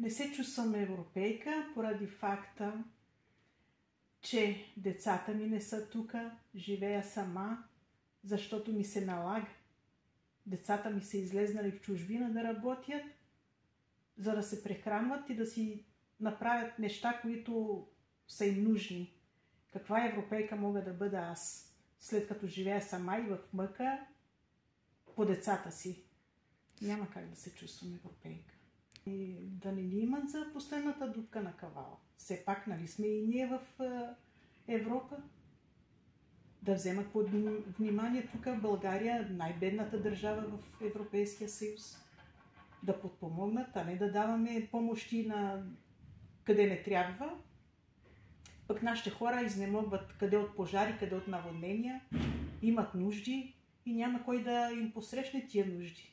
Не се чувствам европейка поради факта, че децата ми не са тук, живея сама, защото ми се налага. Децата ми са излезнали в чужбина да работят, за да се прехранват и да си направят неща, които са им нужни. Каква европейка мога да бъда аз, след като живея сама и в мъка по децата си? Няма как да се чувствам европейка. И да не ни имат за последната дупка на кавала. Все пак, нали сме и ние в Европа? Да вземат под внимание тук в България, най-бедната държава в Европейския съюз. Да подпомогнат, а не да даваме помощи на къде не трябва. Пък нашите хора изнемогват къде от пожари, къде от наводнения, имат нужди и няма кой да им посрещне тия нужди.